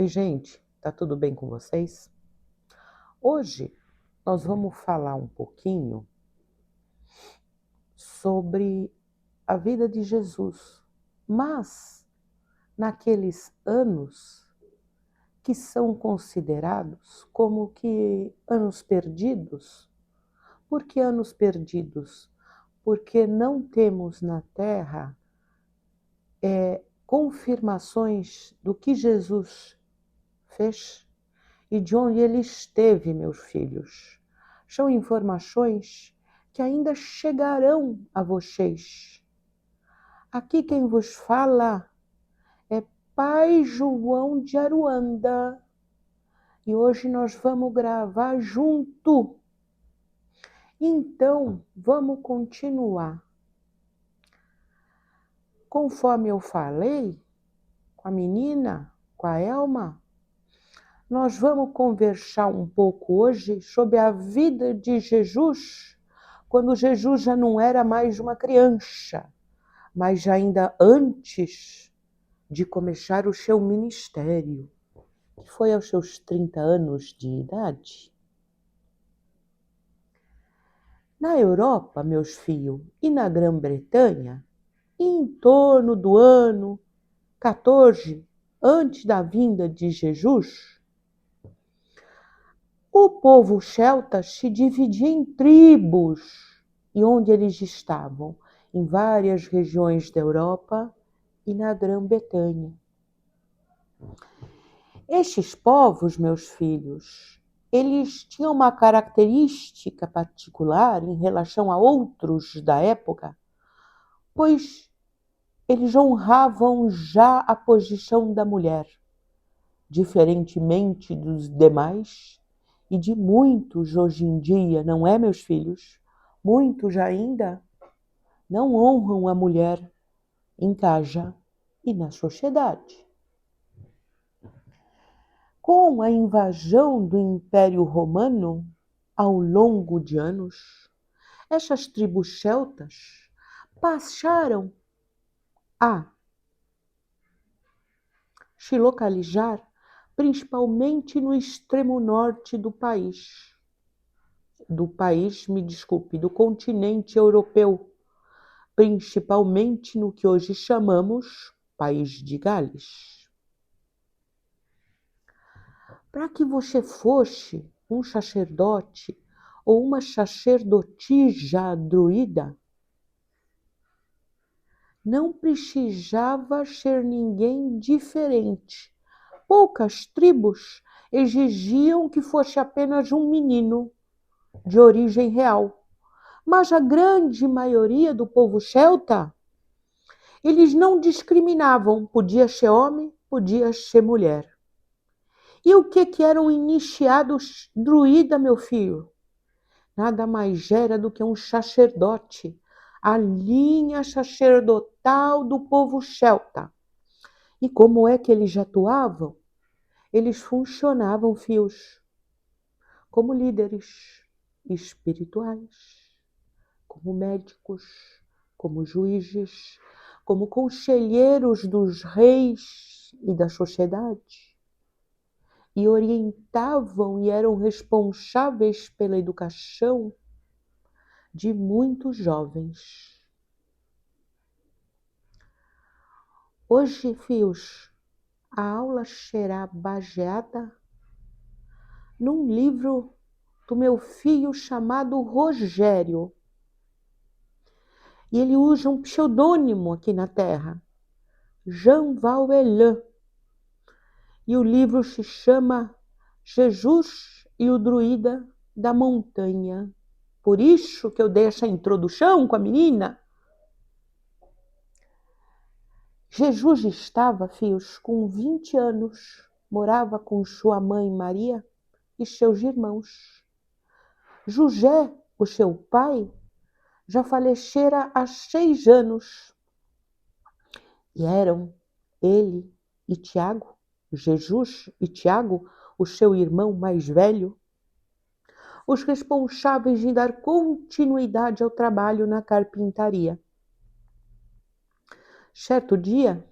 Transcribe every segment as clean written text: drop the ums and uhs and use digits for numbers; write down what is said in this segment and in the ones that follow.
Oi, gente, tá tudo bem com vocês? Hoje nós vamos falar um pouquinho sobre a vida de Jesus, mas naqueles anos que são considerados como que anos perdidos. Por que anos perdidos? Porque não temos na Terra confirmações do que Jesus fez e de onde ele esteve, meus filhos. São informações que ainda chegarão a vocês. Aqui quem vos fala é Pai João de Aruanda e hoje nós vamos gravar junto. Então, vamos continuar. Conforme eu falei com a menina, com a Elma, nós vamos conversar um pouco hoje sobre a vida de Jesus, quando Jesus já não era mais uma criança, mas ainda antes de começar o seu ministério, que foi aos seus 30 anos de idade. Na Europa, meus filhos, e na Grã-Bretanha, em torno do ano 14, antes da vinda de Jesus, o povo celta se dividia em tribos, e onde eles estavam? Em várias regiões da Europa e na Grã-Bretanha. Estes povos, meus filhos, eles tinham uma característica particular em relação a outros da época, pois eles honravam já a posição da mulher, diferentemente dos demais e de muitos hoje em dia, não é, meus filhos? Muitos ainda não honram a mulher em casa e na sociedade. Com a invasão do Império Romano, ao longo de anos, essas tribos celtas passaram a se localizar principalmente no extremo norte do do continente europeu, principalmente no que hoje chamamos País de Gales. Para que você fosse um sacerdote ou uma sacerdotisa druida, não precisava ser ninguém diferente. Poucas tribos exigiam que fosse apenas um menino de origem real. Mas a grande maioria do povo celta, eles não discriminavam. Podia ser homem, podia ser mulher. E o que era um iniciado druida, meu filho? Nada mais era do que um sacerdote, a linha sacerdotal do povo celta. E como é que eles atuavam? Eles funcionavam, filhos, como líderes espirituais, como médicos, como juízes, como conselheiros dos reis e da sociedade. E orientavam e eram responsáveis pela educação de muitos jovens. Hoje, filhos, a aula será baseada num livro do meu filho chamado Rogério. E ele usa um pseudônimo aqui na Terra, Jean Vauelin. E o livro se chama Jesus e o Druida da Montanha. Por isso que eu dei essa introdução com a menina. Jesus estava, filhos, com 20 anos, morava com sua mãe Maria e seus irmãos. José, o seu pai, já falecera há 6 anos. E eram ele e Tiago, Jesus e Tiago, o seu irmão mais velho, os responsáveis em dar continuidade ao trabalho na carpintaria. Certo dia,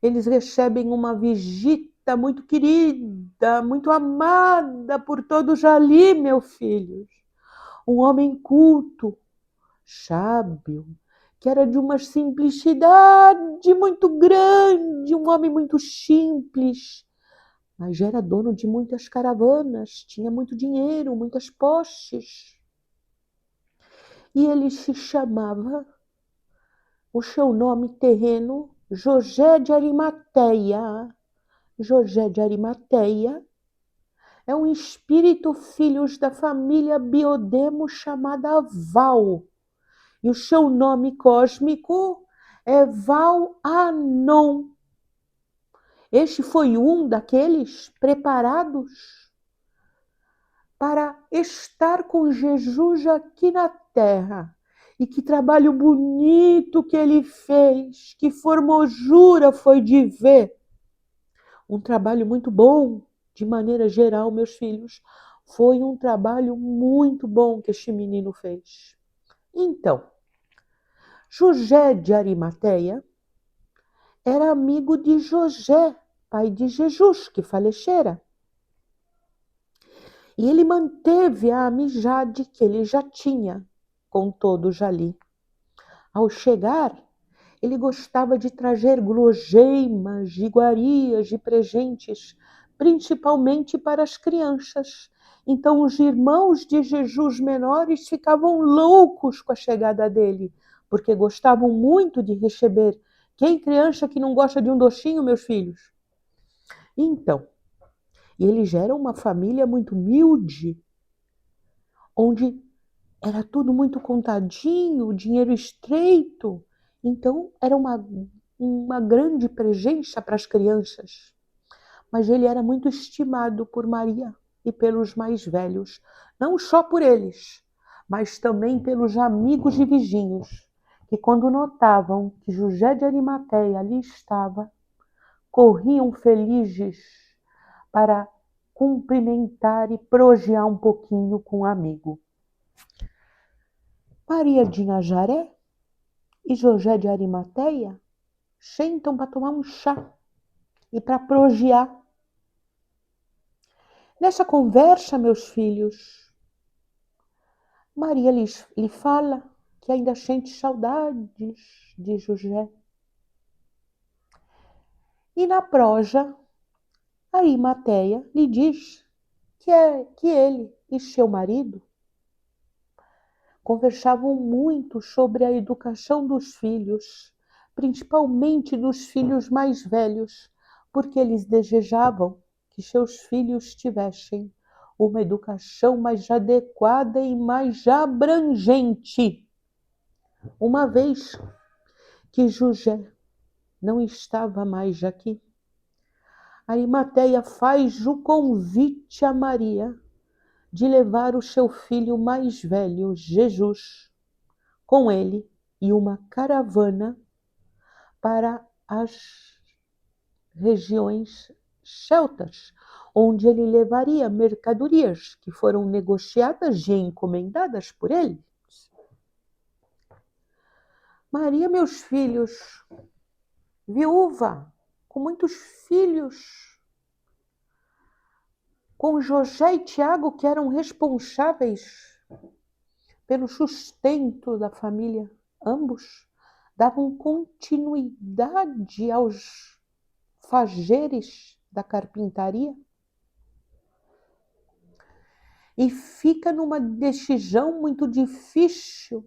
eles recebem uma visita bonita, muito querida, muito amada por todos ali, meus filhos. Um homem culto, sábio, que era de uma simplicidade muito grande, um homem muito simples, mas era dono de muitas caravanas, tinha muito dinheiro, muitas posses. E ele se chamava, o seu nome terreno, José de Arimateia. José de Arimateia é um espírito filhos da família Biodemo chamada Val. E o seu nome cósmico é Val-Anon. Este foi um daqueles preparados para estar com Jesus aqui na Terra. E que trabalho bonito que ele fez, que formosura foi de ver. Um trabalho muito bom, de maneira geral, meus filhos. Foi um trabalho muito bom que este menino fez. Então, José de Arimateia era amigo de José, pai de Jesus, que falecera. E ele manteve a amizade que ele já tinha com todos ali. Ao chegar, ele gostava de trazer guloseimas, iguarias e presentes, principalmente para as crianças. Então os irmãos de Jesus menores ficavam loucos com a chegada dele, porque gostavam muito de receber. Quem criança que não gosta de um docinho, meus filhos? Então, eles eram uma família muito humilde, onde era tudo muito contadinho, dinheiro estreito. Então, era uma grande presença para as crianças. Mas ele era muito estimado por Maria e pelos mais velhos. Não só por eles, mas também pelos amigos e vizinhos, que quando notavam que José de Arimateia ali estava, corriam felizes para cumprimentar e prosear um pouquinho com o amigo. Maria de Nazaré e José de Arimateia sentam para tomar um chá e para prosear. Nessa conversa, meus filhos, Maria lhe fala que ainda sente saudades de José. E na prosa, Arimateia lhe diz que ele e seu marido conversavam muito sobre a educação dos filhos, principalmente dos filhos mais velhos, porque eles desejavam que seus filhos tivessem uma educação mais adequada e mais abrangente. Uma vez que José não estava mais aqui, Arimateia faz o convite a Maria de levar o seu filho mais velho, Jesus, com ele e uma caravana para as regiões celtas, onde ele levaria mercadorias que foram negociadas e encomendadas por ele. Maria, meus filhos, viúva, com muitos filhos, com José e Tiago, que eram responsáveis pelo sustento da família, ambos davam continuidade aos fazeres da carpintaria. E fica numa decisão muito difícil.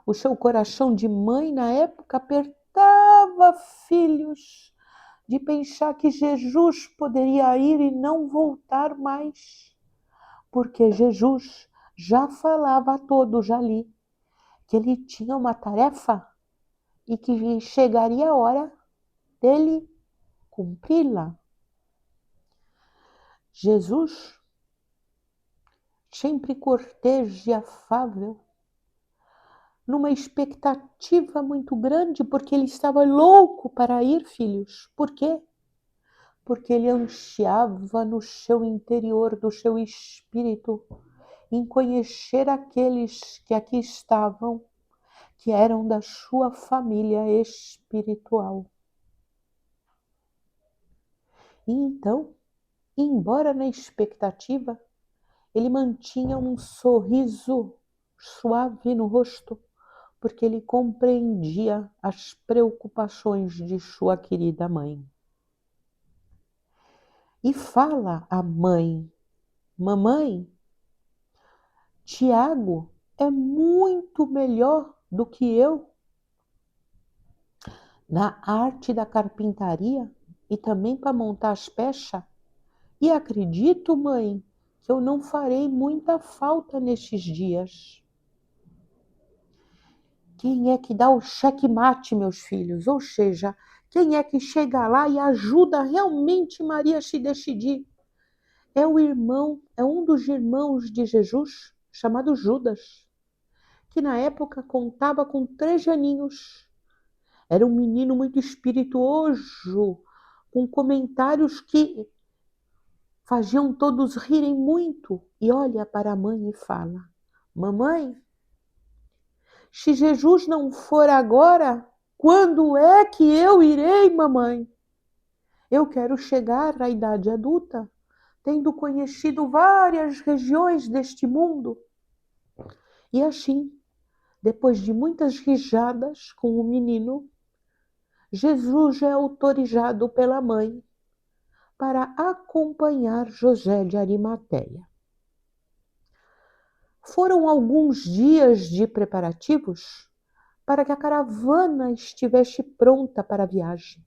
O seu coração de mãe, na época, apertava, filhos, de pensar que Jesus poderia ir e não voltar mais, porque Jesus já falava a todos ali que ele tinha uma tarefa e que chegaria a hora dele cumpri-la. Jesus, sempre cortês e afável, numa expectativa muito grande, porque ele estava louco para ir, filhos. Por quê? Porque ele ansiava no seu interior, do seu espírito, em conhecer aqueles que aqui estavam, que eram da sua família espiritual. E então, embora na expectativa, ele mantinha um sorriso suave no rosto, porque ele compreendia as preocupações de sua querida mãe. E fala a mãe: mamãe, Tiago é muito melhor do que eu na arte da carpintaria e também para montar as peças. E acredito, mãe, que eu não farei muita falta nestes dias. Quem é que dá o checkmate, meus filhos? Ou seja, quem é que chega lá e ajuda realmente Maria a se decidir? É o irmão, é um dos irmãos de Jesus, chamado Judas, que na época contava com 3 aninhos. Era um menino muito espirituoso, com comentários que faziam todos rirem muito. E olha para a mãe e fala: mamãe, se Jesus não for agora, quando é que eu irei, mamãe? Eu quero chegar à idade adulta, tendo conhecido várias regiões deste mundo. E assim, depois de muitas risadas com o menino, Jesus é autorizado pela mãe para acompanhar José de Arimateia. Foram alguns dias de preparativos para que a caravana estivesse pronta para a viagem.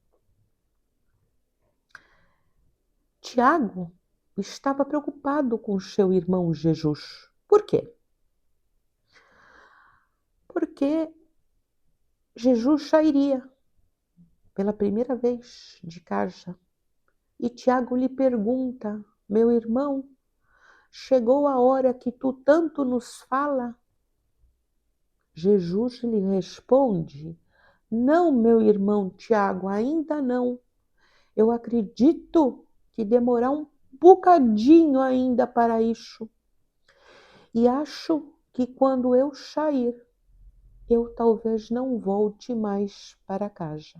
Tiago estava preocupado com seu irmão Jesus. Por quê? Porque Jesus sairia pela primeira vez de casa. E Tiago lhe pergunta: meu irmão, chegou a hora que tu tanto nos fala? Jesus lhe responde: não, meu irmão Tiago, ainda não. Eu acredito que demorar um bocadinho ainda para isso. E acho que quando eu sair, eu talvez não volte mais para casa.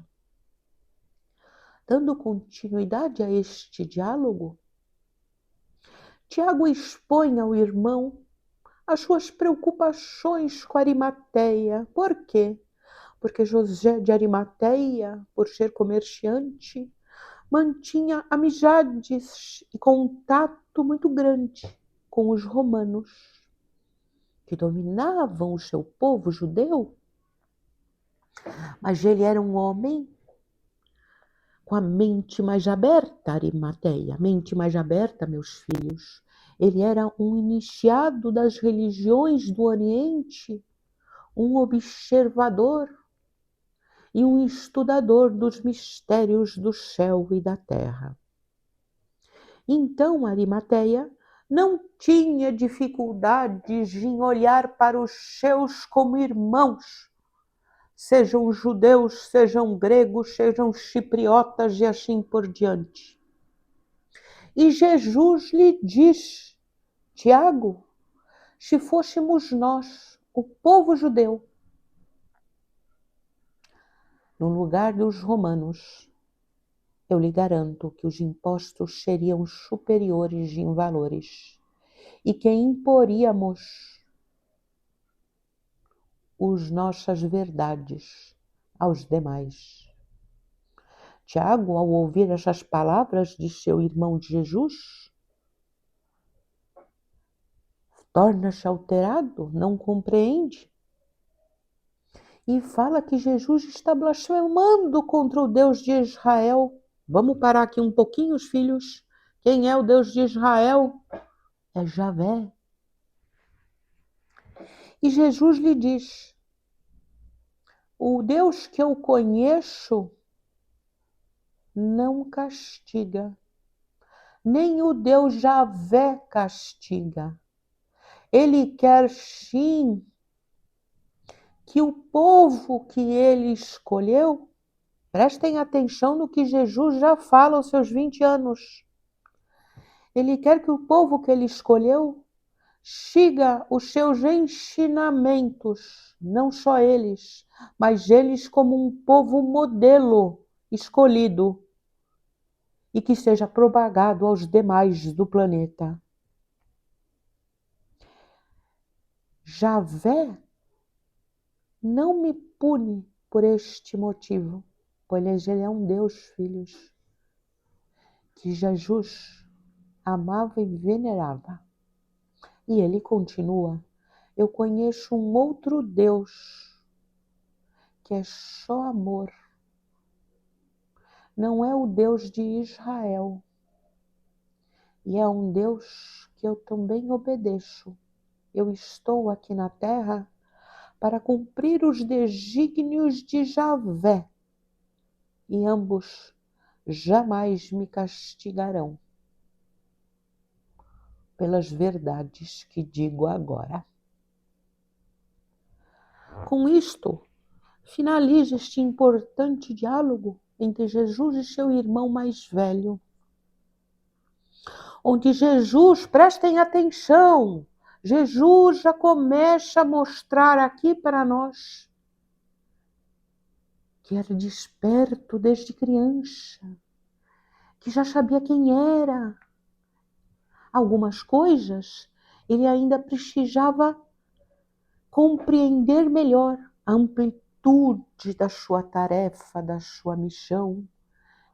Dando continuidade a este diálogo, Tiago expõe ao irmão as suas preocupações com Arimateia. Por quê? Porque José de Arimateia, por ser comerciante, mantinha amizades e contato muito grande com os romanos, que dominavam o seu povo judeu. Mas ele era um homem com a mente mais aberta, Arimateia, mente mais aberta, meus filhos. Ele era um iniciado das religiões do Oriente, um observador e um estudador dos mistérios do céu e da terra. Então, Arimateia não tinha dificuldades em olhar para os seus como irmãos, sejam judeus, sejam gregos, sejam cipriotas e assim por diante. E Jesus lhe diz: Tiago, se fôssemos nós, o povo judeu, no lugar dos romanos, eu lhe garanto que os impostos seriam superiores em valores e que imporíamos as nossas verdades aos demais. Tiago, ao ouvir essas palavras de seu irmão Jesus, torna-se alterado, não compreende e fala que Jesus está blasfemando contra o Deus de Israel. Vamos parar aqui um pouquinho, filhos. Quem é o Deus de Israel? É Javé. E Jesus lhe diz: o Deus que eu conheço não castiga, nem o Deus Javé castiga. Ele quer sim que o povo que ele escolheu, prestem atenção no que Jesus já fala aos seus 20 anos. Ele quer que o povo que ele escolheu siga os seus ensinamentos, não só eles, mas eles como um povo modelo escolhido. e que seja propagado aos demais do planeta. Javé não me pune por este motivo, pois ele é um Deus, filhos, que Jesus amava e venerava. E ele continua: eu conheço um outro Deus, que é só amor. Não é o Deus de Israel. E é um Deus que eu também obedeço. Eu estou aqui na terra para cumprir os desígnios de Javé. E ambos jamais me castigarão pelas verdades que digo agora. Com isto, finaliza este importante diálogo entre Jesus e seu irmão mais velho, onde Jesus, prestem atenção, Jesus já começa a mostrar aqui para nós que era desperto desde criança, que já sabia quem era. Algumas coisas ele ainda precisava compreender melhor a amplitude da sua tarefa, da sua missão,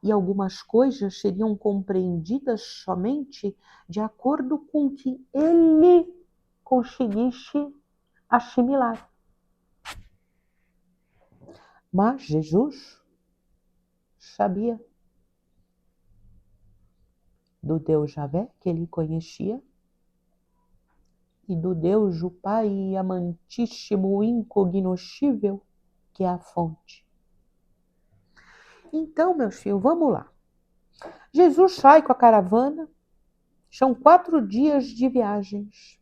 e algumas coisas seriam compreendidas somente de acordo com o que ele conseguisse assimilar. Mas Jesus sabia do Deus Javé, que ele conhecia, e do Deus, o Pai amantíssimo, incognoscível, que é a fonte. Então, meus filhos, vamos lá. Jesus sai com a caravana, são 4 dias de viagens.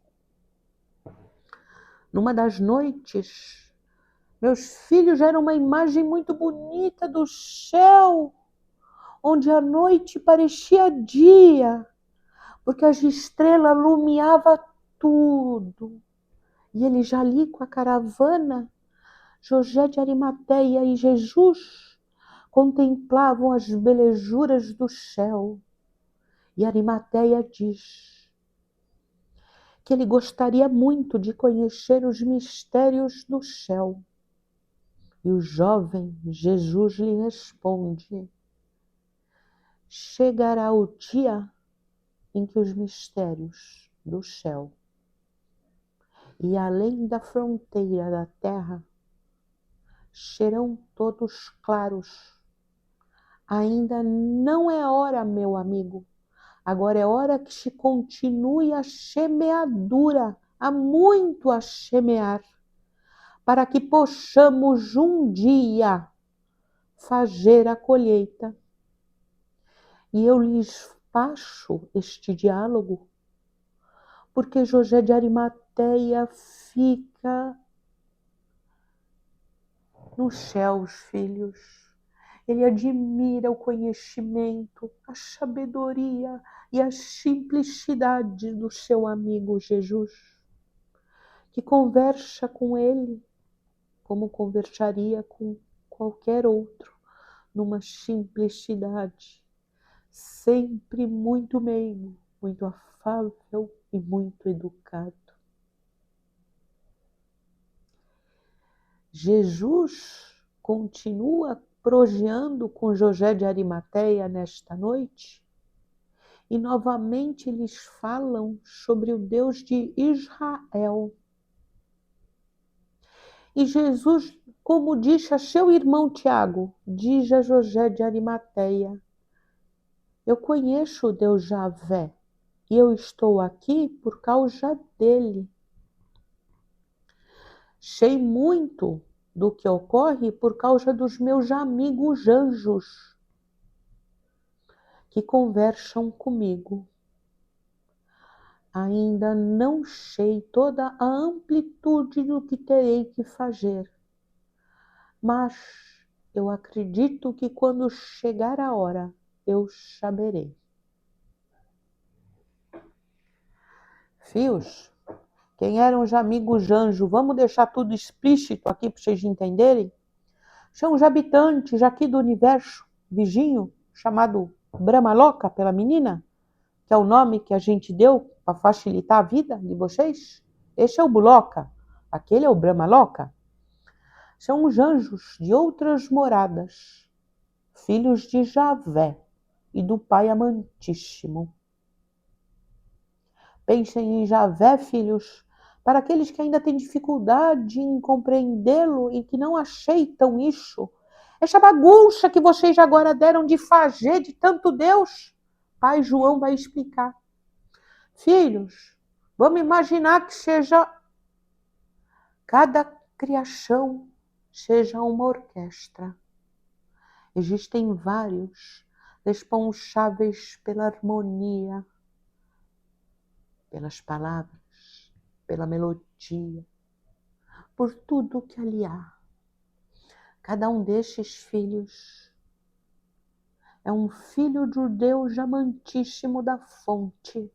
Numa das noites, meus filhos, era uma imagem muito bonita do céu, onde a noite parecia dia, porque as estrelas iluminavam tudo. E ele já ali com a caravana, José de Arimateia e Jesus contemplavam as belezuras do céu. E Arimateia diz que ele gostaria muito de conhecer os mistérios do céu. E o jovem Jesus lhe responde: chegará o dia em que os mistérios do céu e além da fronteira da terra serão todos claros. Ainda não é hora, meu amigo. Agora é hora que se continue a semeadura, há muito a semear, para que possamos um dia fazer a colheita. E eu lhes passo este diálogo, porque José de Arimateia fica nos céus, filhos. Ele admira o conhecimento, a sabedoria e a simplicidade do seu amigo Jesus, que conversa com ele como conversaria com qualquer outro, numa simplicidade, sempre muito meigo, muito afável e muito educado. Jesus continua proseando com José de Arimateia nesta noite e novamente eles falam sobre o Deus de Israel. E Jesus, como disse a seu irmão Tiago, diz a José de Arimateia: eu conheço o Deus Javé e eu estou aqui por causa dele. Sei muito do que ocorre por causa dos meus amigos anjos que conversam comigo. Ainda não sei toda a amplitude do que terei que fazer, mas eu acredito que quando chegar a hora, eu saberei. Fios, quem eram os amigos anjos? Vamos deixar tudo explícito aqui para vocês entenderem? São os habitantes aqui do universo vizinho, chamado Brahmaloka pela menina, que é o nome que a gente deu para facilitar a vida de vocês? Este é o Buloka, aquele é o Brahmaloka. São os anjos de outras moradas, filhos de Javé e do Pai amantíssimo. Pensem em Javé, filhos, para aqueles que ainda têm dificuldade em compreendê-lo e que não aceitam isso. Essa bagunça que vocês agora deram de fazer de tanto Deus, Pai João vai explicar. Filhos, vamos imaginar que seja cada criação seja uma orquestra. Existem vários responsáveis pela harmonia, pelas palavras, pela melodia, por tudo que ali há. Cada um destes filhos é um filho do Deus amantíssimo da fonte,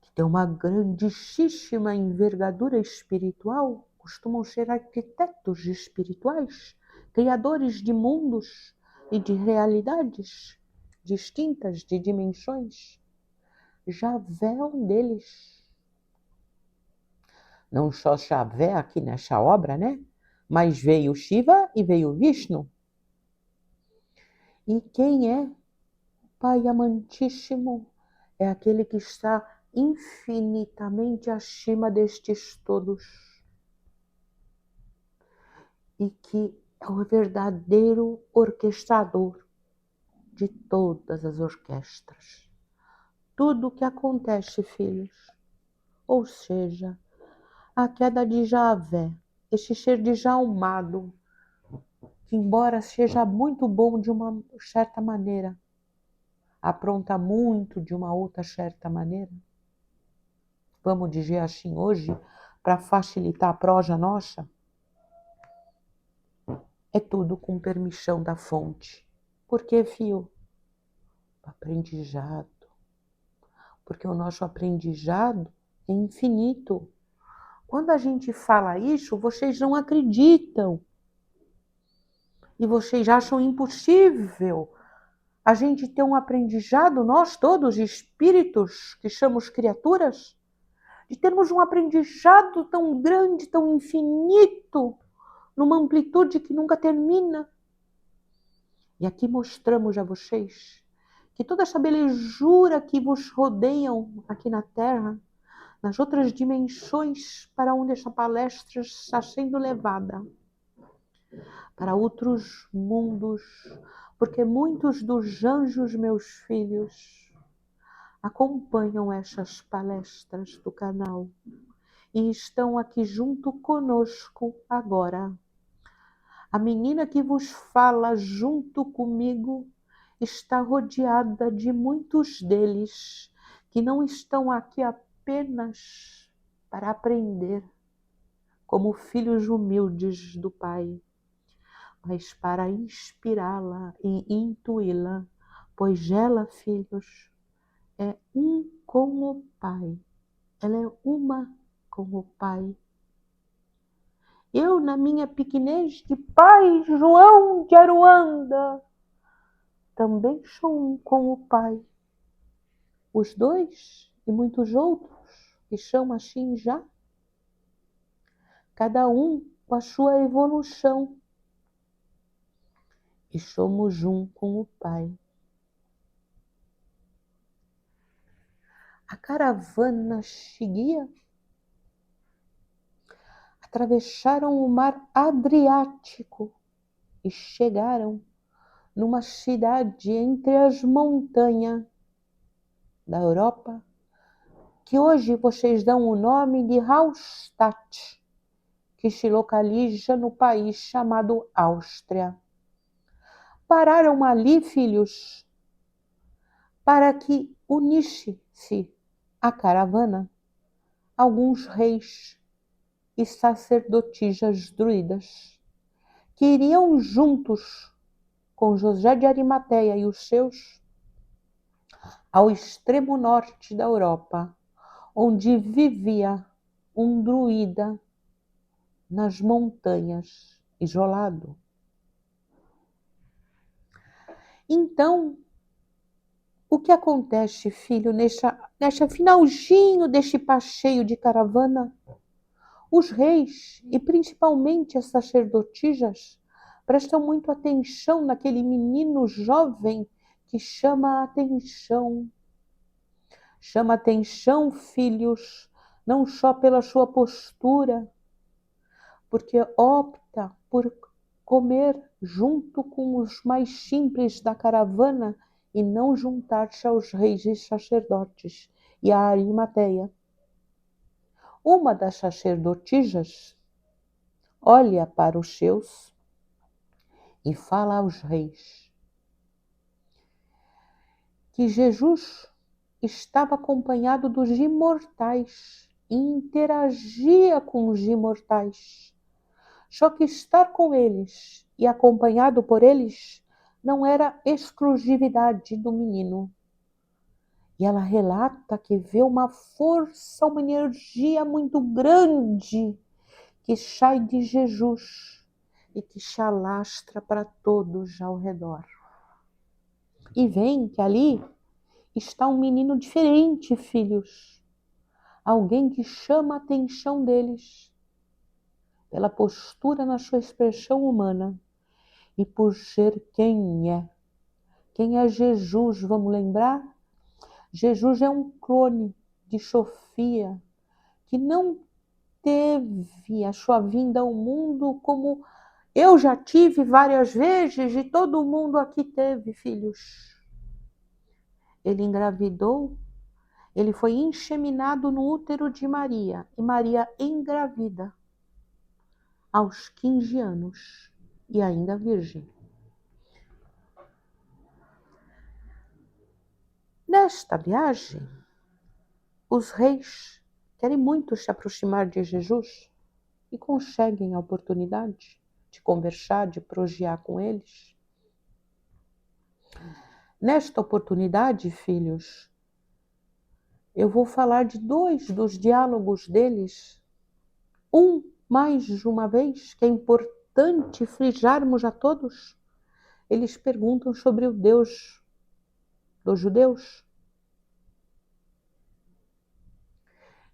que tem uma grandíssima envergadura espiritual, costumam ser arquitetos espirituais, criadores de mundos e de realidades distintas, de dimensões. Javé é um deles. Não só Javé aqui nessa obra, né? Mas veio Shiva e veio Vishnu. E quem é Pai amantíssimo? É aquele que está infinitamente acima destes todos. E que é o verdadeiro orquestrador de todas as orquestras. Tudo o que acontece, filhos, ou seja, a queda de Javé, este ser desalmado, que embora seja muito bom de uma certa maneira, apronta muito de uma outra certa maneira, vamos dizer assim hoje, para facilitar a prosa nossa, é tudo com permissão da fonte. Por que, fio? Aprendizado. Porque o nosso aprendizado é infinito. Quando a gente fala isso, vocês não acreditam. E vocês acham impossível a gente ter um aprendizado, nós todos, espíritos que somos criaturas, de termos um aprendizado tão grande, tão infinito, numa amplitude que nunca termina. E aqui mostramos a vocês que toda essa belezura que vos rodeiam aqui na Terra, nas outras dimensões para onde essa palestra está sendo levada, para outros mundos, porque muitos dos anjos, meus filhos, acompanham essas palestras do canal e estão aqui junto conosco agora. A menina que vos fala junto comigo está rodeada de muitos deles que não estão aqui apenas para aprender, como filhos humildes do Pai, mas para inspirá-la e intuí-la, pois ela, filhos, é um com o Pai. Ela é uma com o Pai. Eu, na minha pequenez de Pai João de Aruanda, também sou um com o Pai. Os dois e muitos outros que são assim já, cada um com a sua evolução. E somos um com o Pai. A caravana seguia. Atravessaram o mar Adriático e chegaram numa cidade entre as montanhas da Europa, que hoje vocês dão o nome de Hallstatt, que se localiza no país chamado Áustria. Pararam ali, filhos, para que unisse-se à caravana alguns reis e sacerdotisas druidas, que iriam juntos com José de Arimateia e os seus ao extremo norte da Europa, onde vivia um druida nas montanhas, isolado. Então, o que acontece, filho, nessa finalzinho deste passeio de caravana? Os reis, e principalmente as sacerdotisas, prestam muito atenção naquele menino jovem que chama a atenção. Chama a atenção, filhos, não só pela sua postura, porque opta por comer junto com os mais simples da caravana e não juntar-se aos reis e sacerdotes e a Arimateia. Uma das sacerdotisas olha para os seus e fala aos reis que Jesus estava acompanhado dos imortais e interagia com os imortais. Só que estar com eles e acompanhado por eles não era exclusividade do menino. E ela relata que vê uma força, uma energia muito grande que sai de Jesus e que se alastra para todos ao redor. E vem que ali está um menino diferente, filhos. Alguém que chama a atenção deles pela postura na sua expressão humana e por ser quem é. Quem é Jesus, vamos lembrar? Jesus é um clone de Sofia, que não teve a sua vinda ao mundo como eu já tive várias vezes e todo mundo aqui teve, filhos. Ele engravidou, ele foi inseminado no útero de Maria, e Maria engravida aos 15 anos e ainda virgem. Nesta viagem, os reis querem muito se aproximar de Jesus e conseguem a oportunidade de conversar, de prosear com eles. Nesta oportunidade, filhos, eu vou falar de 2 dos diálogos deles. Mais de uma vez, que é importante frisarmos a todos. Eles perguntam sobre o Deus dos judeus.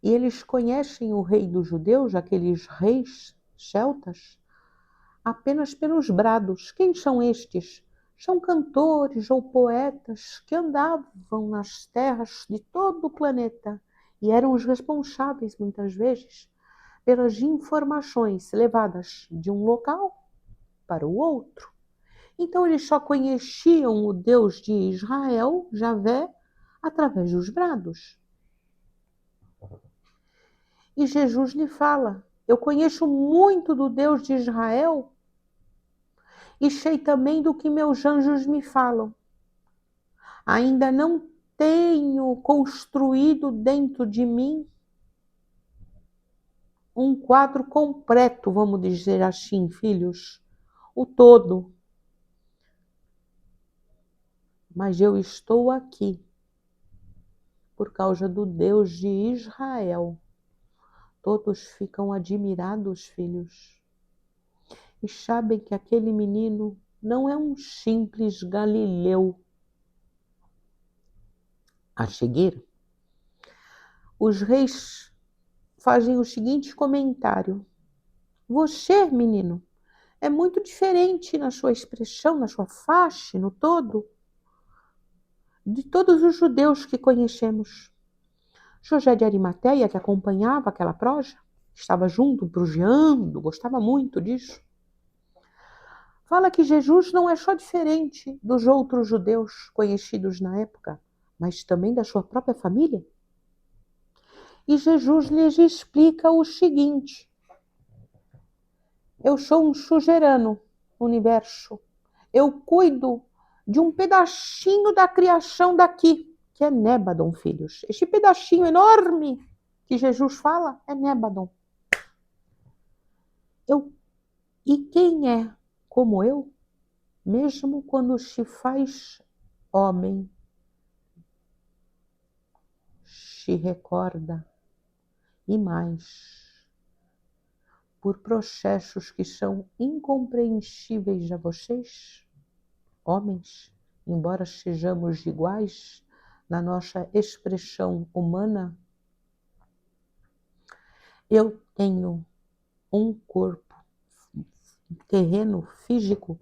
E eles conhecem o rei dos judeus, aqueles reis celtas, apenas pelos brados. Quem são estes? São cantores ou poetas que andavam nas terras de todo o planeta e eram os responsáveis, muitas vezes, pelas informações levadas de um local para o outro. Então eles só conheciam o Deus de Israel, Javé, através dos brados. E Jesus lhe fala: eu conheço muito do Deus de Israel e sei também do que meus anjos me falam. Ainda não tenho construído dentro de mim um quadro completo, vamos dizer assim, filhos, o todo. Mas eu estou aqui por causa do Deus de Israel. Todos ficam admirados, filhos, e sabem que aquele menino não é um simples galileu. A seguir, os reis fazem o seguinte comentário: você, menino, é muito diferente na sua expressão, na sua face, no todo, de todos os judeus que conhecemos. José de Arimateia, que acompanhava aquela proja, estava junto, projeando, gostava muito disso, fala que Jesus não é só diferente dos outros judeus conhecidos na época, mas também da sua própria família. E Jesus lhes explica o seguinte: eu sou um suzerano no universo. Eu cuido de um pedacinho da criação daqui, que é Nébadon, filhos. Esse pedacinho enorme que Jesus fala é Nébadon. E quem é como eu, mesmo quando se faz homem, se recorda, e mais, por processos que são incompreensíveis a vocês, homens, embora sejamos iguais na nossa expressão humana, eu tenho um corpo terreno físico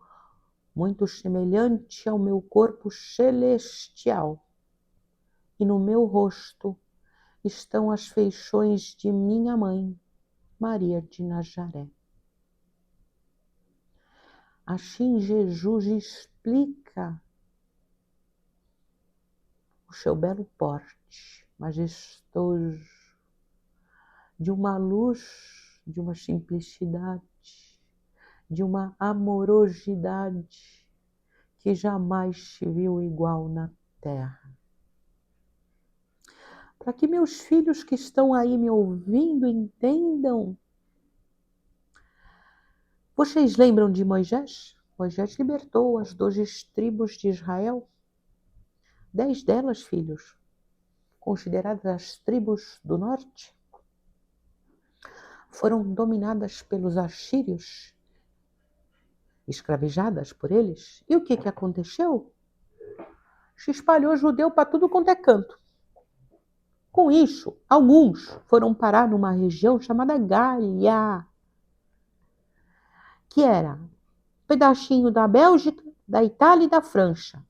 muito semelhante ao meu corpo celestial. E no meu rosto estão as feições de minha mãe, Maria de Nazaré. Assim Jesus explica o seu belo porte majestoso, de uma luz, de uma simplicidade, de uma amorosidade que jamais se viu igual na terra. Para que meus filhos que estão aí me ouvindo entendam. Vocês lembram de Moisés? Moisés libertou as 12 tribos de Israel. 10 delas, filhos, consideradas as tribos do norte, foram dominadas pelos assírios, escravizadas por eles. E o que aconteceu? Se espalhou judeu para tudo quanto é canto. Com isso, alguns foram parar numa região chamada Gália, que era um pedacinho da Bélgica, da Itália e da França.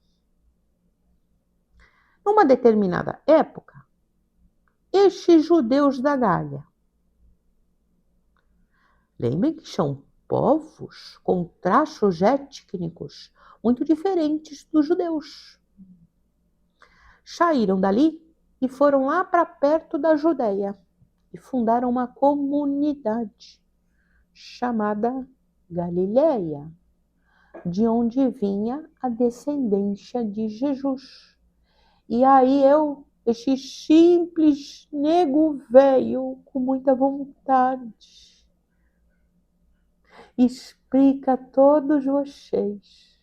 Numa determinada época, estes judeus da Gália, lembrem que são povos com traços étnicos muito diferentes dos judeus, saíram dali e foram lá para perto da Judéia e fundaram uma comunidade chamada Galileia, de onde vinha a descendência de Jesus. E aí esse simples nego velho, com muita vontade, explica a todos vocês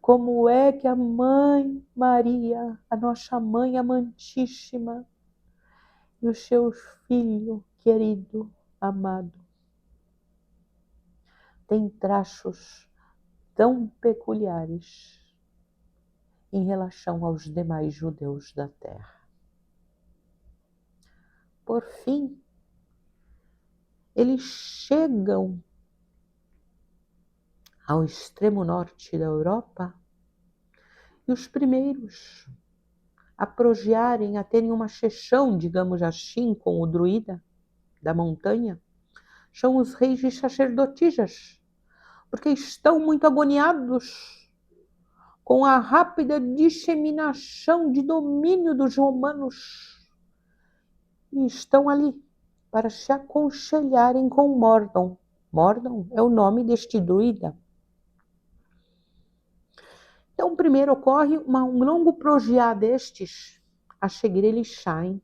como é que a mãe Maria, a nossa mãe amantíssima, e o seu filho querido, amado, tem traços tão peculiares em relação aos demais judeus da terra. Por fim, eles chegam ao extremo norte da Europa e os primeiros a projearem, a terem uma sessão, digamos assim, com o druida da montanha, são os reis e sacerdotisas, porque estão muito agoniados com a rápida disseminação de domínio dos romanos e estão ali para se aconselharem com Mordon. Mordon é o nome deste druida. Então, primeiro ocorre um longo projear destes. A seguir, eles saem,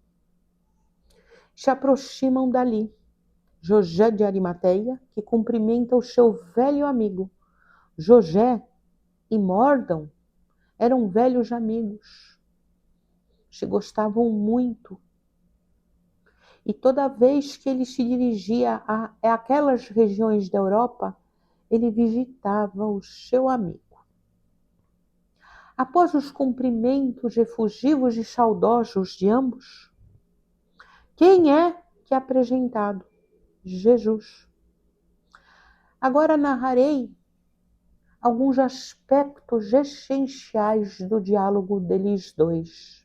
se aproximam dali. José de Arimateia, que cumprimenta o seu velho amigo. José e Mordon eram velhos amigos, se gostavam muito. E toda vez que ele se dirigia a aquelas regiões da Europa, ele visitava o seu amigo. Após os cumprimentos efusivos e saudosos de ambos, quem é que é apresentado? Jesus. Agora narrarei alguns aspectos essenciais do diálogo deles dois,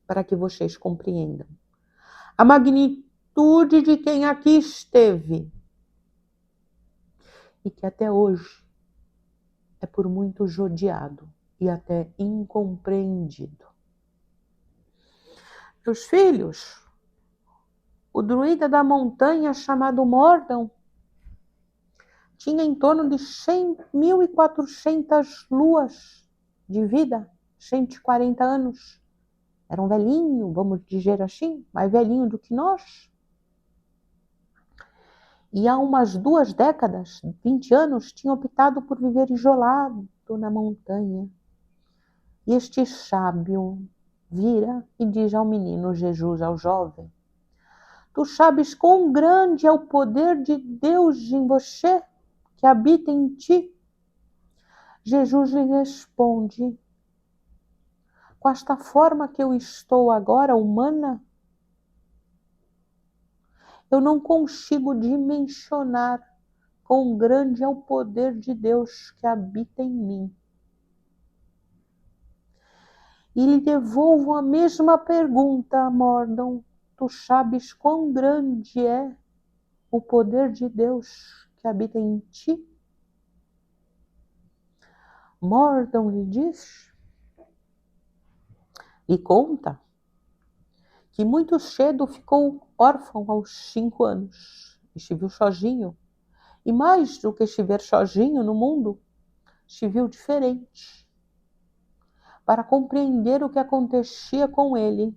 para que vocês compreendam a magnitude de quem aqui esteve e que até hoje é por muitos odiado e até incompreendido. Meus filhos, o druida da montanha chamado Mordon tinha em torno de 1.400 luas de vida, 140 anos. Era um velhinho, vamos dizer assim, mais velhinho do que nós. E há umas 2 décadas, 20 anos, tinha optado por viver isolado na montanha. E este sábio vira e diz ao menino Jesus, ao jovem: tu sabes quão grande é o poder de Deus em você, que habita em ti? Jesus lhe responde: com esta forma que eu estou agora, humana, eu não consigo dimensionar quão grande é o poder de Deus que habita em mim. E lhe devolvo a mesma pergunta, Mordon. Tu sabes quão grande é o poder de Deus que habita em ti? Mordon lhe diz e conta que muito cedo ficou órfão aos 5 anos. Estive sozinho. E mais do que estiver sozinho no mundo, estive diferente. Para compreender o que acontecia com ele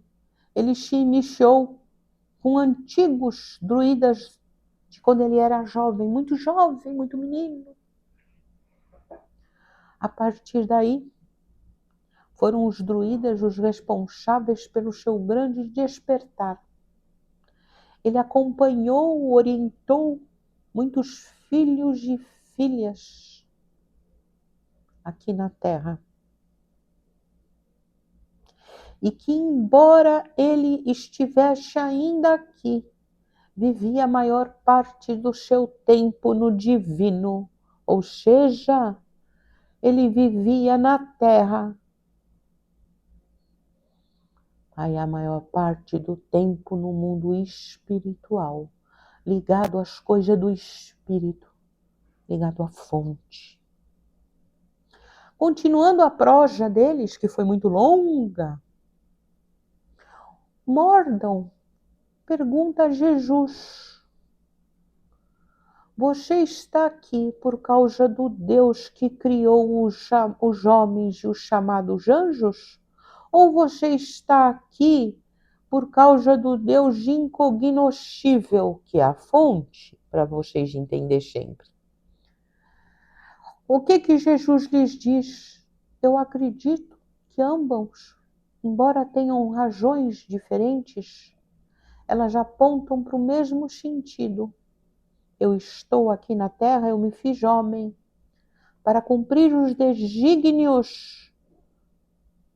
se iniciou com antigos druidas de quando ele era jovem, muito menino. A partir daí, foram os druidas os responsáveis pelo seu grande despertar. Ele acompanhou, orientou muitos filhos e filhas aqui na Terra. E que, embora ele estivesse ainda aqui, vivia a maior parte do seu tempo no divino, ou seja, ele vivia na Terra. Aí a maior parte do tempo no mundo espiritual, ligado às coisas do espírito, ligado à fonte. Continuando a prosa deles, que foi muito longa, Mordon pergunta a Jesus: você está aqui por causa do Deus que criou os homens e os chamados anjos? Ou você está aqui por causa do Deus incognoscível, que é a fonte, para vocês entenderem sempre? O que Jesus lhes diz? Eu acredito que ambos, embora tenham razões diferentes, elas apontam para o mesmo sentido. Eu estou aqui na Terra, eu me fiz homem para cumprir os desígnios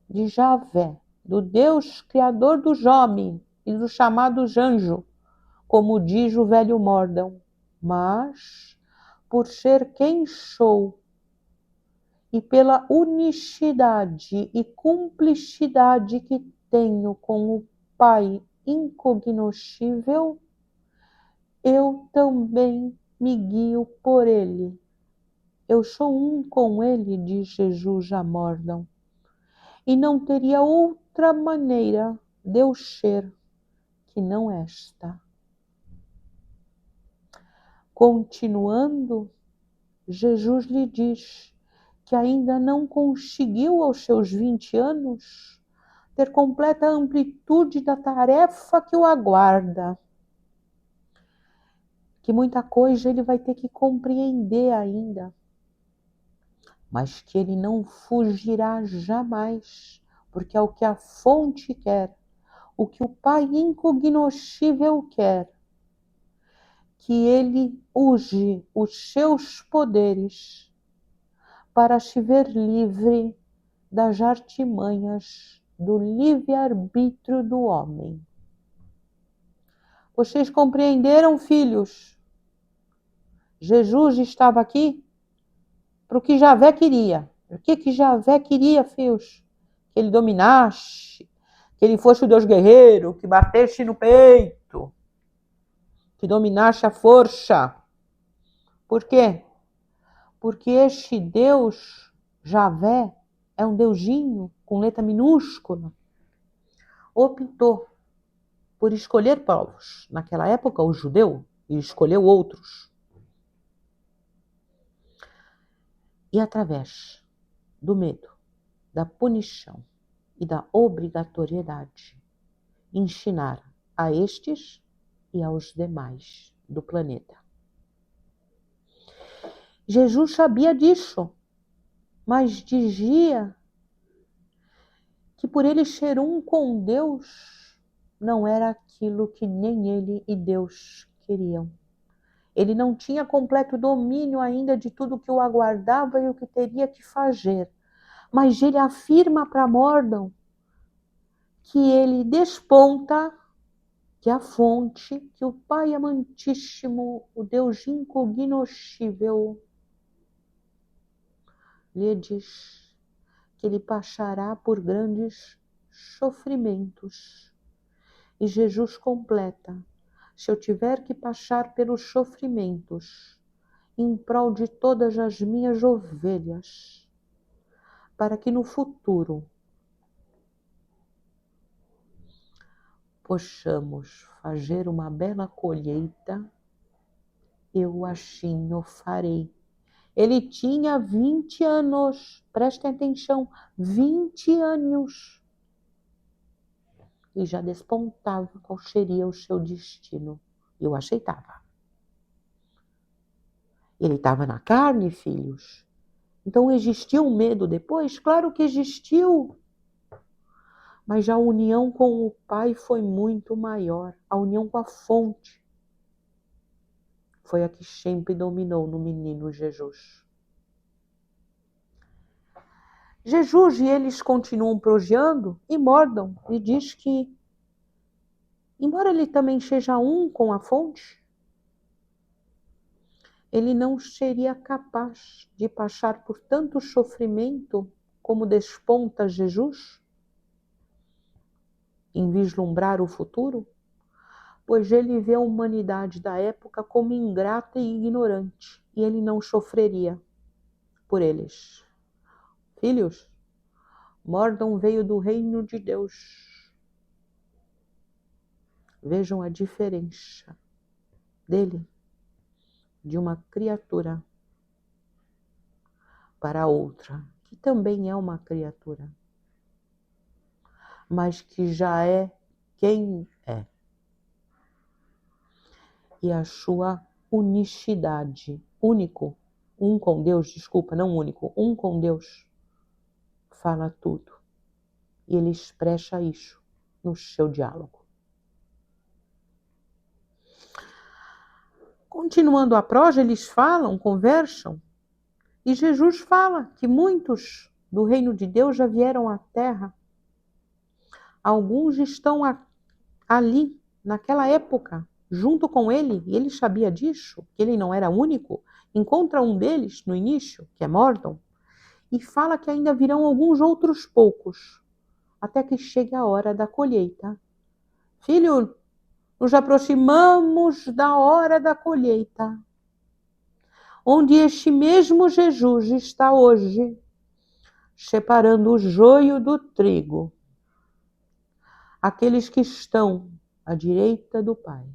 de Javé, do Deus criador dos homens e dos chamados anjos, como diz o velho Mordon. Mas, por ser quem sou, e pela unicidade e cumplicidade que tenho com o Pai incognoscível, eu também me guio por ele. Eu sou um com ele, diz Jesus a Mordon, e não teria outra maneira de eu ser que não esta. Continuando, Jesus lhe diz que ainda não conseguiu aos seus 20 anos ter completa amplitude da tarefa que o aguarda, que muita coisa ele vai ter que compreender ainda, mas que ele não fugirá jamais, porque é o que a fonte quer, o que o Pai incognoscível quer, que ele use os seus poderes para se ver livre das artimanhas do livre-arbítrio do homem. Vocês compreenderam, filhos? Jesus estava aqui para o que Javé queria. O que Javé queria, filhos? Que ele dominasse, que ele fosse o Deus guerreiro, que batesse no peito, que dominasse a força. Por quê? Porque este Deus, Javé, é um deusinho com letra minúscula, optou por escolher povos. Naquela época, o judeu escolheu outros. E através do medo, da punição e da obrigatoriedade, ensinar a estes e aos demais do planeta. Jesus sabia disso, mas dizia que por ele ser um com Deus, não era aquilo que nem ele e Deus queriam. Ele não tinha completo domínio ainda de tudo que o aguardava e o que teria que fazer. Mas ele afirma para Mordão que ele desponta que a fonte, que o Pai amantíssimo, o Deus incognoscível, lhe diz que ele passará por grandes sofrimentos. E Jesus completa: se eu tiver que passar pelos sofrimentos em prol de todas as minhas ovelhas, para que no futuro possamos fazer uma bela colheita, eu assim o farei. Ele tinha 20 anos, prestem atenção, 20 anos. E já despontava qual seria o seu destino. Eu aceitava. Ele estava na carne, filhos. Então existiu um medo depois? Claro que existiu. Mas a união com o Pai foi muito maior. A união com a fonte foi a que sempre dominou no menino Jesus. Jesus e eles continuam projeando e Mordam e diz que, embora ele também seja um com a fonte, ele não seria capaz de passar por tanto sofrimento como desponta Jesus em vislumbrar o futuro, pois ele vê a humanidade da época como ingrata e ignorante, e ele não sofreria por eles. Filhos, Mordam veio do reino de Deus. Vejam a diferença dele, de uma criatura para outra, que também é uma criatura, mas que já é quem é. E a sua unicidade, único, um com Deus, desculpa, não único, um com Deus, fala tudo. E ele expressa isso no seu diálogo. Continuando a prosa, eles falam, conversam, e Jesus fala que muitos do reino de Deus já vieram à terra. Alguns estão ali, naquela época, junto com ele, e ele sabia disso, que ele não era único. Encontra um deles no início, que é Mordão, e fala que ainda virão alguns outros poucos, até que chegue a hora da colheita. Filho, nos aproximamos da hora da colheita, onde este mesmo Jesus está hoje, separando o joio do trigo. Aqueles que estão à direita do Pai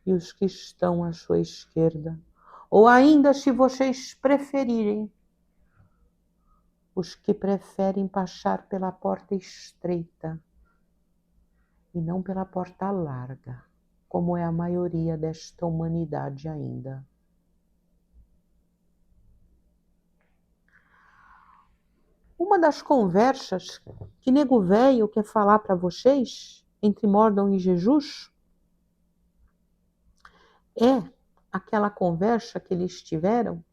e os que estão à sua esquerda, ou ainda, se vocês preferirem, os que preferem passar pela porta estreita e não pela porta larga, como é a maioria desta humanidade ainda. Uma das conversas que Nego Velho quer falar para vocês, entre Mordão e Jesus, é aquela conversa que eles tiveram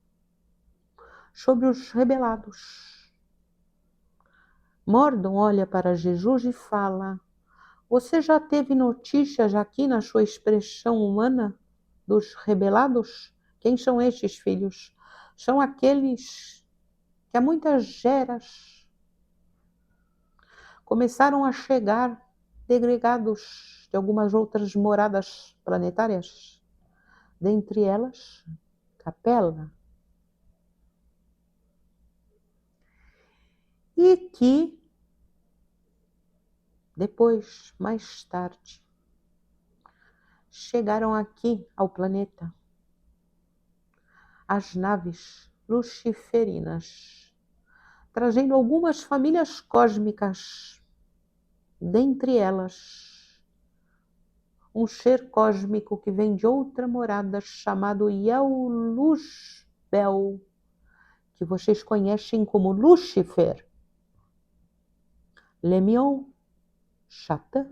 sobre os rebelados. Mordão olha para Jesus e fala: você já teve notícias aqui na sua expressão humana dos rebelados? Quem são estes, filhos? São aqueles que há muitas eras começaram a chegar degregados de algumas outras moradas planetárias, dentre elas Capela, e que depois, mais tarde, chegaram aqui ao planeta as naves luciferinas, trazendo algumas famílias cósmicas, dentre elas um ser cósmico que vem de outra morada chamado Yauluzbel, que vocês conhecem como Lúcifer, Lemion, Satã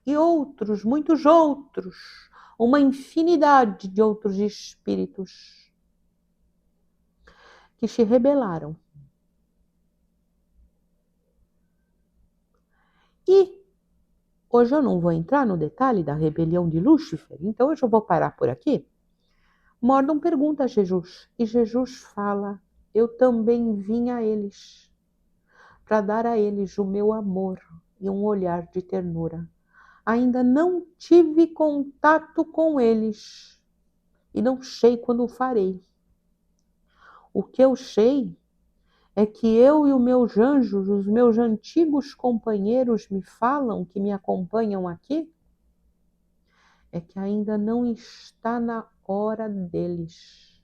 e outros, muitos outros, uma infinidade de outros espíritos que se rebelaram. E hoje eu não vou entrar no detalhe da rebelião de Lúcifer, então hoje eu vou parar por aqui. Mordon pergunta a Jesus, e Jesus fala: eu também vim a eles, para dar a eles o meu amor e um olhar de ternura. Ainda não tive contato com eles, e não sei quando farei. O que eu sei é que eu e os meus anjos, os meus antigos companheiros me falam, que me acompanham aqui, é que ainda não está na hora deles.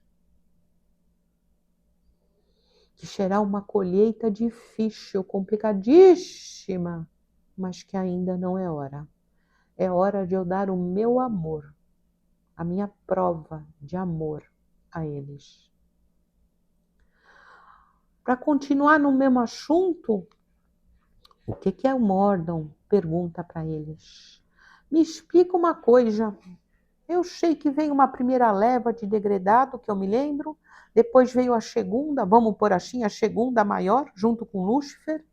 Que será uma colheita difícil, complicadíssima, mas que ainda não é hora. É hora de eu dar o meu amor, a minha prova de amor a eles. Para continuar no mesmo assunto, o que é o Mordon? Pergunta para eles. Me explica uma coisa. Eu sei que veio uma primeira leva de degradado, que eu me lembro. Depois veio a segunda, vamos pôr assim, a segunda maior, junto com Lúcifer.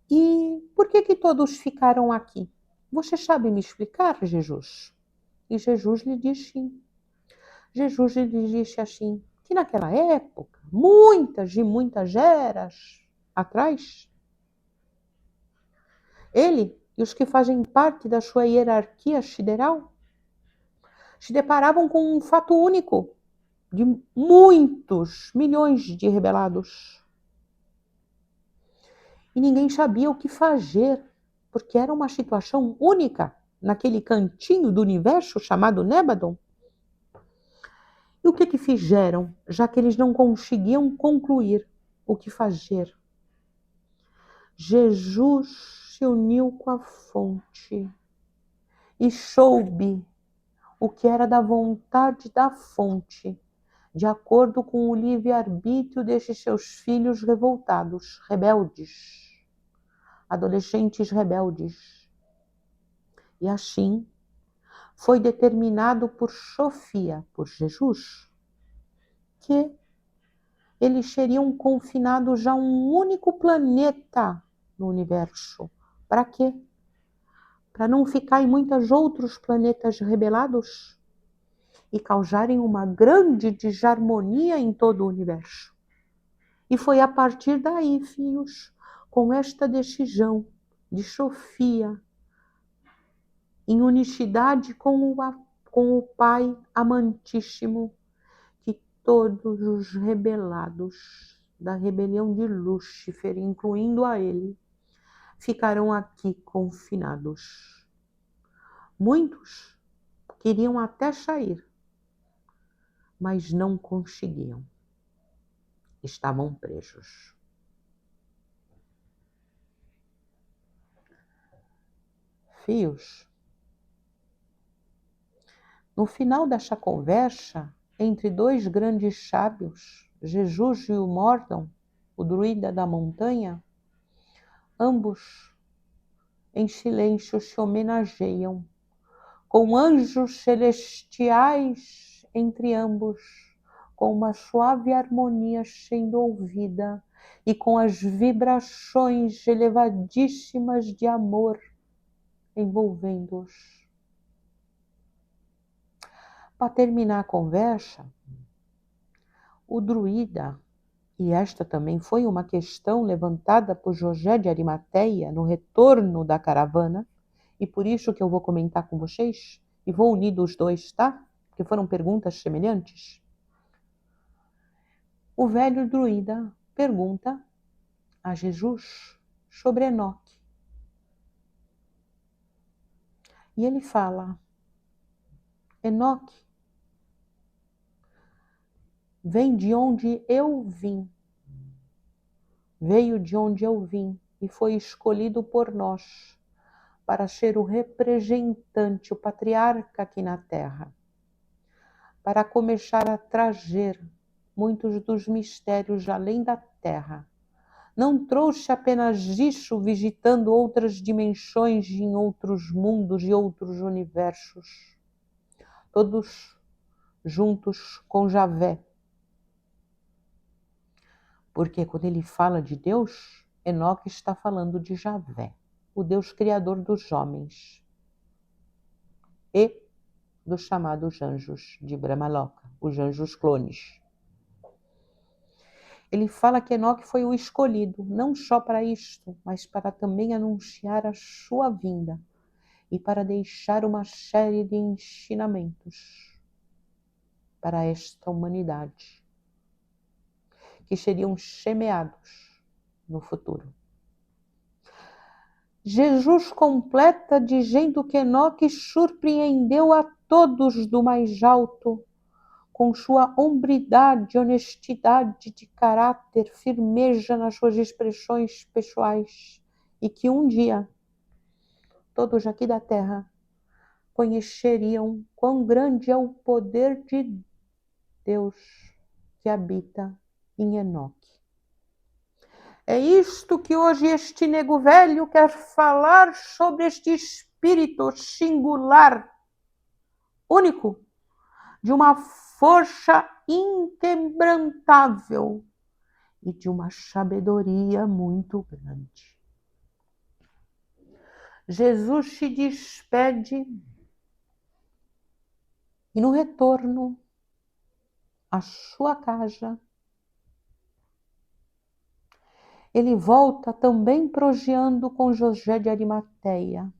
E por que todos ficaram aqui? Você sabe me explicar, Jesus? E Jesus lhe disse sim. Jesus lhe disse assim, que naquela época, muitas e muitas eras atrás, ele e os que fazem parte da sua hierarquia sideral se deparavam com um fato único de muitos milhões de rebelados. E ninguém sabia o que fazer, porque era uma situação única naquele cantinho do universo chamado Nébadon. E o que fizeram, já que eles não conseguiam concluir o que fazer? Jesus se uniu com a fonte e soube o que era da vontade da fonte, de acordo com o livre-arbítrio destes seus filhos revoltados, rebeldes, adolescentes rebeldes. E assim foi determinado por Sofia, por Jesus, que eles seriam confinados a um único planeta no universo. Para quê? Para não ficar em muitos outros planetas rebelados e causarem uma grande desarmonia em todo o universo. E foi a partir daí, filhos, com esta decisão de Sofia, em unicidade com o Pai amantíssimo, que todos os rebelados da rebelião de Lúcifer, incluindo a ele, ficaram aqui confinados. Muitos queriam até sair, mas não conseguiam. Estavam presos. Filhos, no final desta conversa, entre dois grandes sábios, Jesus e o Mordon, o druida da montanha, ambos em silêncio se homenageiam, com anjos celestiais entre ambos, com uma suave harmonia sendo ouvida e com as vibrações elevadíssimas de amor envolvendo-os. Para terminar a conversa, o druida, e esta também foi uma questão levantada por José de Arimateia no retorno da caravana, e por isso que eu vou comentar com vocês, e vou unir dos dois, tá? Porque foram perguntas semelhantes. O velho druida pergunta a Jesus sobre Enoque. E ele fala, Enoque vem de onde eu vim, veio de onde eu vim e foi escolhido por nós para ser o representante, o patriarca aqui na Terra, para começar a trazer muitos dos mistérios além da Terra. Não trouxe apenas isso visitando outras dimensões em outros mundos e outros universos. todos juntos com Javé. Porque quando ele fala de Deus, Enoque está falando de Javé, o Deus criador dos homens e dos chamados anjos de Brahmaloka, os anjos clones. Ele fala que Enoque foi o escolhido, não só para isto, mas para também anunciar a sua vinda e para deixar uma série de ensinamentos para esta humanidade, que seriam semeados no futuro. Jesus completa dizendo que Enoque surpreendeu a todos do mais alto, com sua hombridade, honestidade de caráter, firmeza nas suas expressões pessoais, e que um dia todos aqui da terra conheceriam quão grande é o poder de Deus que habita em Enoque. É isto que hoje este nego velho quer falar sobre este espírito singular, único, de uma força inquebrantável e de uma sabedoria muito grande. Jesus se despede e no retorno à sua casa, ele volta também proseando com José de Arimateia.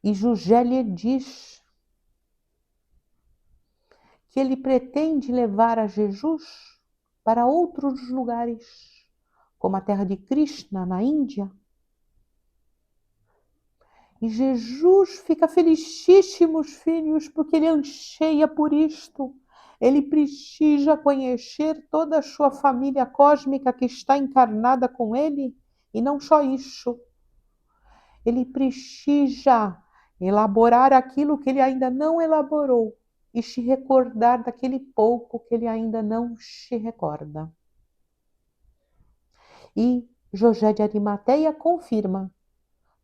E José lhe diz que ele pretende levar a Jesus para outros lugares, como a terra de Krishna, na Índia. E Jesus fica felicíssimo, filhos, porque ele anseia por isto. Ele precisa conhecer toda a sua família cósmica que está encarnada com ele, e não só isso. Ele precisa elaborar aquilo que ele ainda não elaborou e se recordar daquele pouco que ele ainda não se recorda. E José de Arimateia confirma: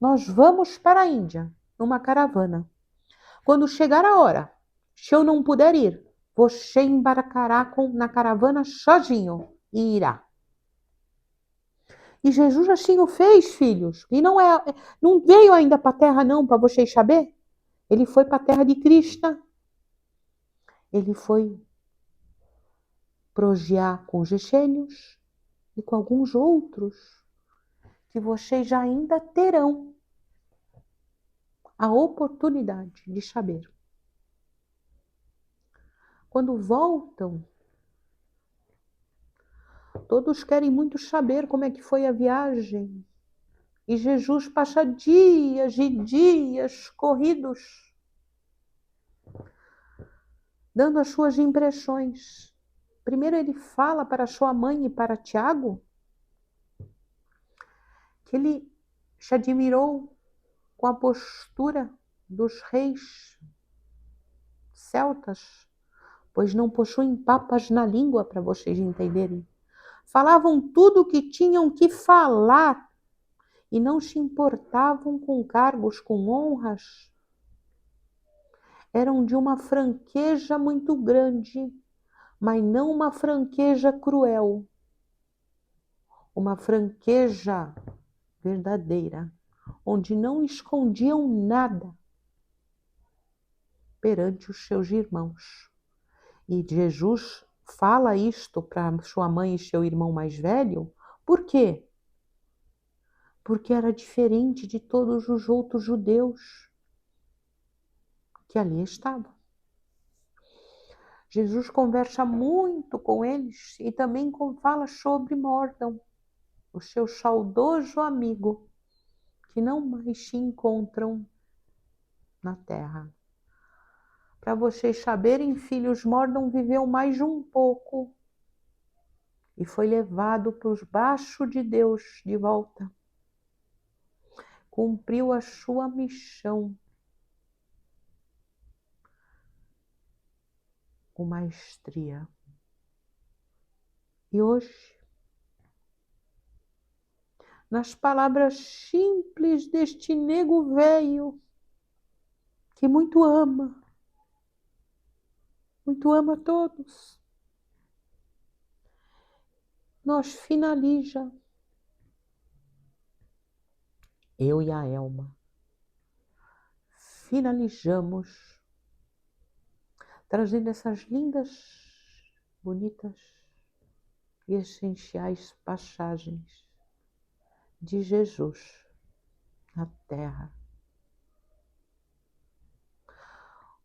nós vamos para a Índia, numa caravana. Quando chegar a hora, se eu não puder ir, você embarcará na caravana sozinho e irá. E Jesus assim o fez, filhos. E não veio ainda para a terra não, para vocês saber. Ele foi para a terra de Krishna. Ele foi prosear com os essênios e com alguns outros que vocês ainda terão a oportunidade de saber. Quando voltam, todos querem muito saber como é que foi a viagem. E Jesus passa dias e dias corridos, dando as suas impressões. Primeiro ele fala para sua mãe e para Tiago que ele se admirou com a postura dos reis celtas, pois não possuem papas na língua, para vocês entenderem. Falavam tudo o que tinham que falar e não se importavam com cargos, com honras. Eram de uma franqueza muito grande, mas não uma franqueza cruel. Uma franqueza verdadeira, onde não escondiam nada perante os seus irmãos. E Jesus fala isto para sua mãe e seu irmão mais velho, por quê? Porque era diferente de todos os outros judeus que ali estavam. Jesus conversa muito com eles e também fala sobre Mordão, o seu saudoso amigo, que não mais se encontram na terra. Para vocês saberem, filhos, Mordão viveu mais um pouco e foi levado para os braços de Deus de volta. Cumpriu a sua missão com maestria. E hoje, nas palavras simples deste nego velho, que muito ama todos. Nós finaliza, eu e a Elma, finalizamos trazendo essas lindas, bonitas e essenciais passagens de Jesus na terra.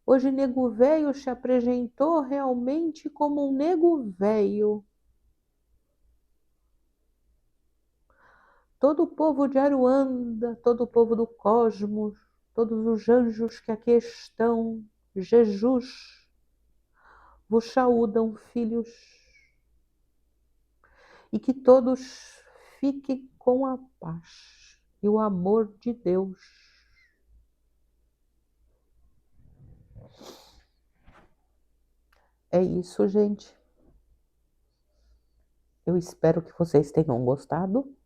Hoje Nego Velho se apresentou realmente como um nego velho. Todo o povo de Aruanda, todo o povo do cosmos, todos os anjos que aqui estão, Jesus, vos saúdam, filhos, e que todos fiquem com a paz e o amor de Deus. É isso, gente. Eu espero que vocês tenham gostado.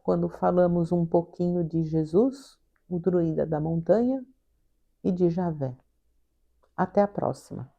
Quando falamos um pouquinho de Jesus, o druida da montanha, e de Javé. Até a próxima.